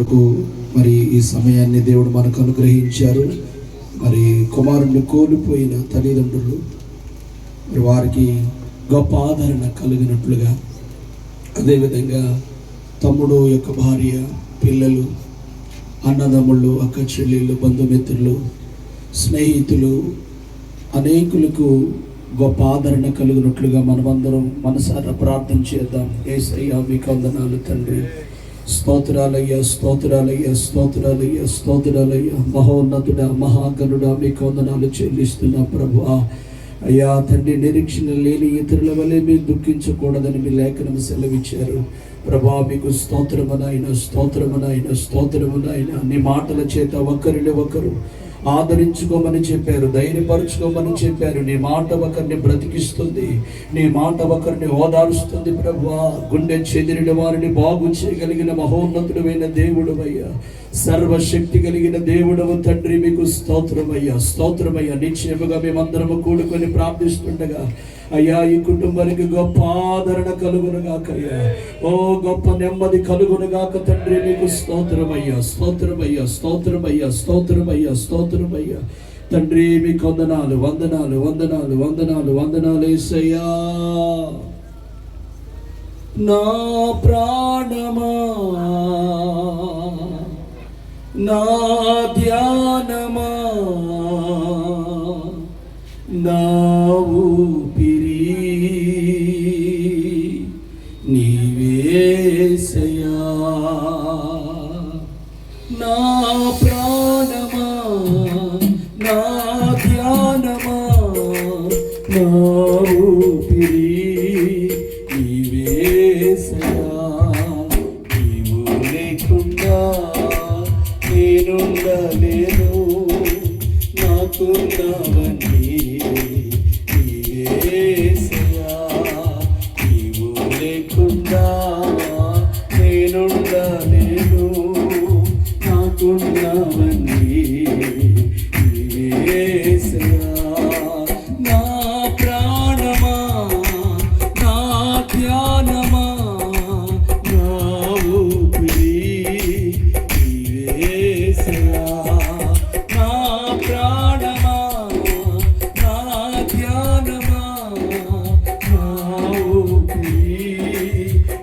కొరకు మరి ఈ సమయాన్ని దేవుడు మనకు అనుగ్రహించారు. మరి కుమారుణ్ణి కోల్పోయిన తల్లిదండ్రులు మరి వారికి గొప్ప ఆదరణ కలిగినట్లుగా, అదేవిధంగా తమ్ముడు యొక్క భార్య, పిల్లలు, అన్నదమ్ముళ్ళు, అక్క చెల్లెళ్ళు, బంధుమిత్రులు, స్నేహితులు అనేకులకు గొప్ప ఆదరణ కలిగినట్లుగా మనమందరం మనసారా ప్రార్థన చేద్దాం. యేసయ్యా మీకు వందనాలు తండ్రి, స్తోత్రాలయ్యా, స్తోత్రాలయ్యా, స్తోత్రాలయ్యా, స్తోత్రాలయ్యా. మహోన్నతుడా, మహాగణుడా మీకు వందనాలు చెల్లిస్తున్నా ప్రభువా. అయ్యా తండ్రి, నిరీక్షణ లేని ఇతరుల వలె మీరు దుఃఖించకూడదని మీ లేఖనం సెలవిచ్చారు ప్రభా. మీకు స్తోత్రమునైనా, స్తోత్రమునైనా, స్తోత్రమునైనా. నీ మాటల చేత ఒకరిని ఒకరు ఆదరించుకోమని చెప్పారు, ధైర్యపరుచుకోమని చెప్పారు. నీ మాట ఒకరిని బ్రతికిస్తుంది, నీ మాట ఒకరిని ఓదారుస్తుంది ప్రభువా. గుండె చెదిరిన వారిని బాగు చేయగలిగిన మహోన్నతుడమైన దేవుడవయ్యా, సర్వశక్తి కలిగిన దేవుడవు తండ్రి, మీకు స్తోత్రమయ్యా, స్తోత్రమయ్యా. నిశ్చయముగా మేమందరము కూడుకొని ప్రార్థిస్తుండగా అయ్యా ఈ కుటుంబానికి గొప్ప ఆదరణ కలుగునుగాకయ్యా, ఓ గొప్ప నెమ్మది కలుగునుగాక తండ్రి. మీకు స్తోత్రమయ్యా, స్తోత్రమయ్యా, స్తోత్రమయ్యా, స్తోత్రమయ్యా, స్తోత్రమయ్యా తండ్రి. మీకు వందనాలు, వందనాలు, వందనాలు, వందనాలు, వందనాలు యేసయ్యా. నా ప్రాణమా, నా ధ్యానమా, నా ఊపిరి నీవేసయ్యా. నా ప్రాణమా, నా ధ్యానమా, నా ఊపిరి నీవేసయ్యా. నీవు లేకుండా నేనుండలేను, నాకున్నవన్నీ నీవేసయ్యా. నీవు లేకుండా నేనుండలేను, నాకున్నవన్నీ నీవేసయ్యా. నా ప్రాణమా, నా ధ్యానమా, నా ఊపిరి నీవేసయ్యా. నా ప్రాణమా, నా ధ్యానమా, నా ఊపిరి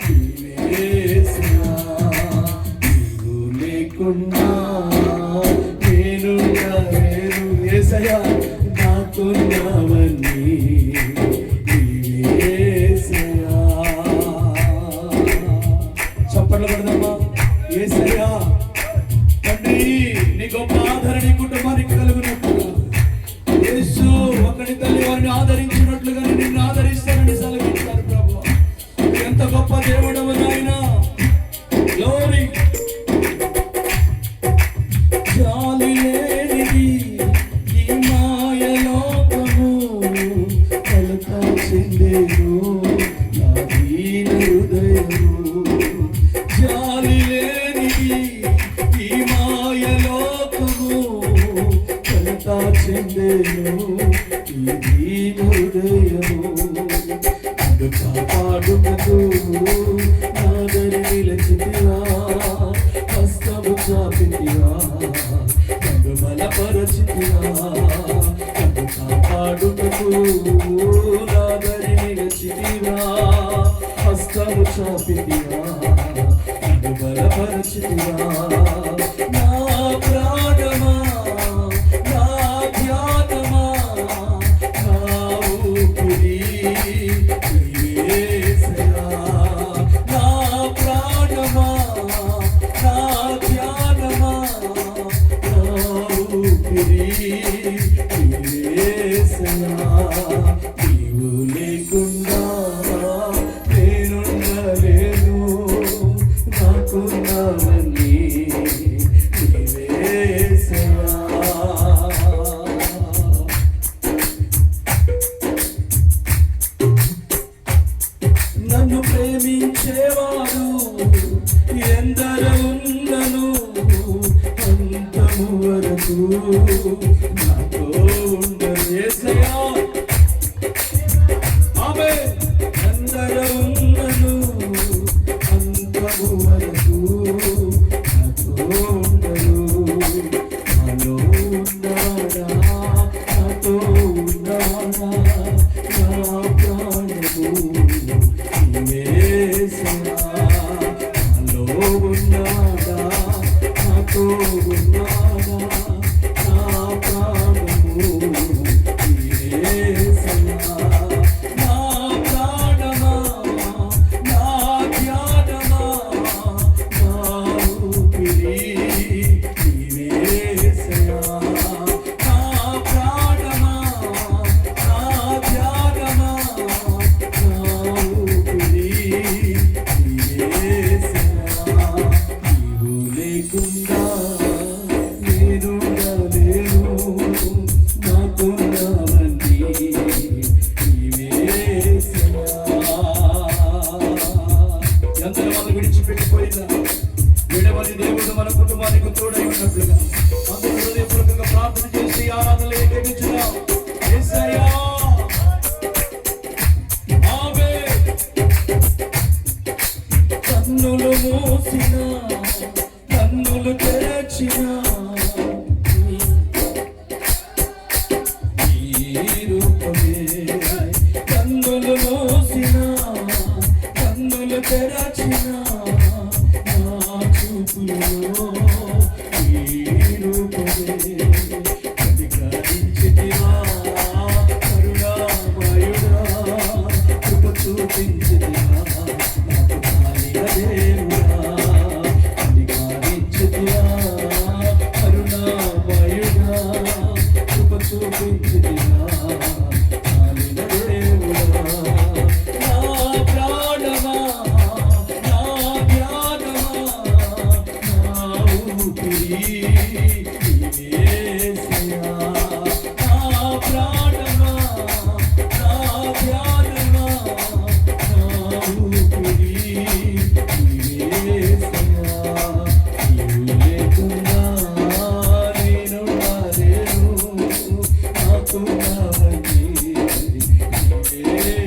నీవేసయ్యా. నీవు లేకుండా నేనుండలేను యేసయ్యా, నాకున్నవన్నీ నీవేసయ్యా. చప్పట్లు కొడదామా యేసయ్యా. తండ్రి, నీ గొప్ప ఆదరణ ఈ కుటుంబానికి కలుగునట్లుగా, యేసు ఒకటి తల్లి వారిని ఆదరించినట్లుగా నిన్ను ఆదరిస్తానని సెలవిచ్చారు ప్రభువా. ఎంత గొప్ప దేవుడవు నాయనా. గ్లోరీ. జాలి లేనిది ఈ మాయలోకము, కలత చెందేను నా దీన హృదయము. జాలి లేనిది ఈ మాయలోకము, కలత చెందేను ఈ దీన హృదయము. కాపాడుటకు నాదరి నిలచితివా, హస్తము చాపితివా, నన్ను బలపరచితివా. కాపాడుటకు నాదరి నిలచితివా, హస్తము చాపితివా, నన్ను బలపరచితివా. నా ప్రాణమా, నా ధ్యానమా, నా ఊపిరి నీవేసయ్యా. నా ప్రాణమా, నా ధ్యానమా, నా ఊపిరి నీవేసయ్యా. నీవు లేకుండా నేనుండలేను, నాకున్నవన్నీ నీవేసయ్యా. నన్ను ప్రేమించేవారు ఎందరో ఉన్నను, అంతము వరకు నాతో ఉండరు యేసయ్యా. ఆమేన్. ఎందరో ఉన్నను, అంతము వరకు నాతో ఉన్నాడా, నాతో ఉన్నాడా, నా ప్రాణము యేసయ్యా. నా ప్రాణమా, నా ధ్యానమా, నా ఊపిరి యేసయ్యా. నా ప్రాణమా, నా ధ్యానమా, నా ఊపిరి యేసయ్యా. నీవు లేకుండా నేనుండలేను, నాకున్నవన్నీ నీవే యేసయ్యా. ఎంతమంది విడిచిపెట్టిపోయినా విడవని దేవుడు మన కుటుంబానికి తోడై ఉన్నట్లుగా అందరూ హృదయపూర్వకంగా ప్రార్థన చేసి ఆరాధనలు ఏకీభవించుదాం. యేసయ్యా, ఆమేన్. కన్నులు మూసిన, కన్నులు తెరచిన నీ రూపమే. కన్నులు మూసిన, కన్నులు తెరచిన నా చూపులలో నీ రూపమే. అధికరించితివా కరుణామయుడా, కృప చూపించితివా నాకు కాలిన దేవుడా. అధికరించితివా కరుణామయుడా, కృప చూపించితివా కాలిన దేవుడా. నా ప్రాణమా, నా ధ్యానమా, నా ఊపిరి యేసయ్యా. నా ప్రాణమా, నా ధ్యానమా, నా ఊపిరి యేసయ్యా. నీవు లేకుండా నేనుండలేను, నాకున్నవన్నీ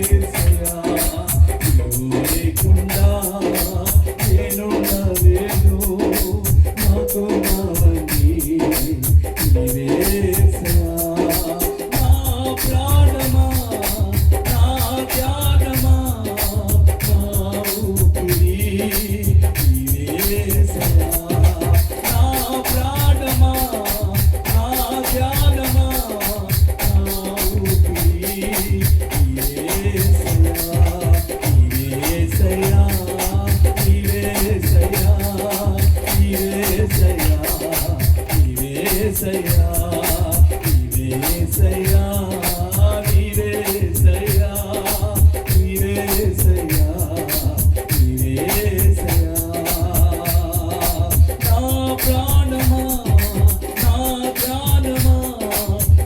యేసయ్యా. నీవు లేకుండా నేనుండలేను, నాకున్నవన్నీ నీవే యేసయ్యా. నా ప్రాణమా, నా ధ్యానమా, నా ఊపిరి యేసయ్యా. నా ప్రాణమా, నా ధ్యానమా, నా ఊపిరి యేసయ్యా. యేసయ్యా, యేసయ్యా, యేసయ్యా, యేసయ్యా, యేసయ్యా, యేసయ్యా, యేసయ్యా, యేసయ్యా. నా ప్రాణమా, నా ధ్యానమా,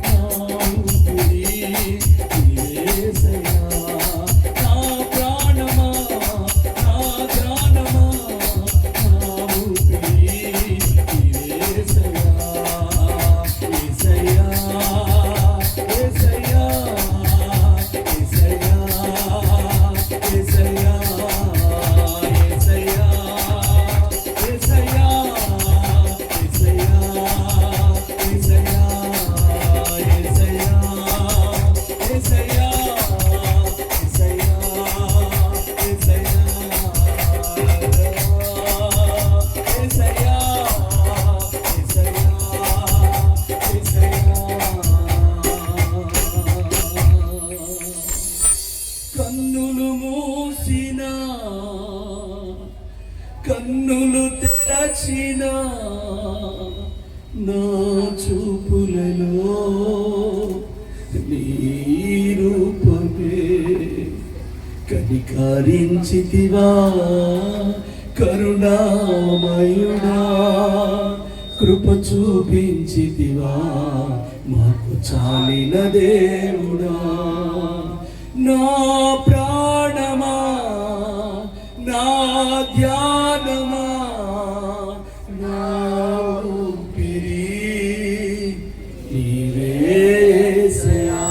నా ఊపిరి యేసయ్యా. నా ప్రాణమా, నా ధ్యానమా, నా ఊపిరి యేసయ్యా. యేసయ్యా, యేసయ్యా, యేసయ్యా, యేసయ్యా, యేసయ్యా, యేసయ్యా, యేసయ్యా, యేసయ్యా, యేసయ్యా, యేసయ్యా, కన్నులు మూసిన, కన్నులు తెరచిన నా చూపులలో నీ రూపమే. కనికరించితివా కరుణామయుడా, కృప చూపించితివా మాకు చాలిన దేవుడా. నా ప్రాణమా, నా ధ్యానమా, నా ఊపిరి నీవే యేసయ్యా.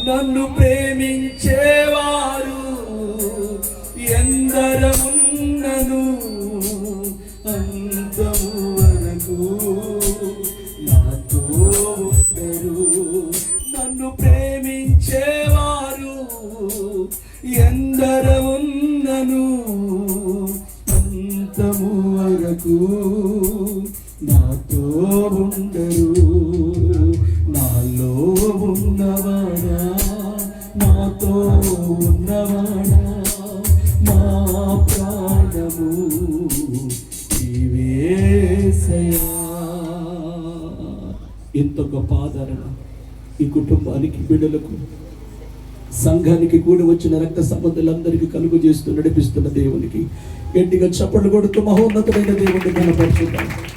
నన్ను ప్రేమించేవారు ఎందరమున్నను, అంతము వరకు నాతో ఉండరు. నన్ను ప్రేమించేవారు ఎందరమున్నను, అంతము వరకు మాతో ఉన్నవాడా మా ప్రాణము నీవేసయ్యా. ఇంత గొప్ప ఆదరణ ఈ కుటుంబానికి, బిడ్డలకు, సంఘానికి కూడి వచ్చిన రక్త సంబంధులందరికీ కలుగు చేస్తూ నడిపిస్తున్న దేవునికి గట్టిగా చప్పట్లు కొడుతూ మహోన్నతమైన దేవుడిని కనపరుచుతాం.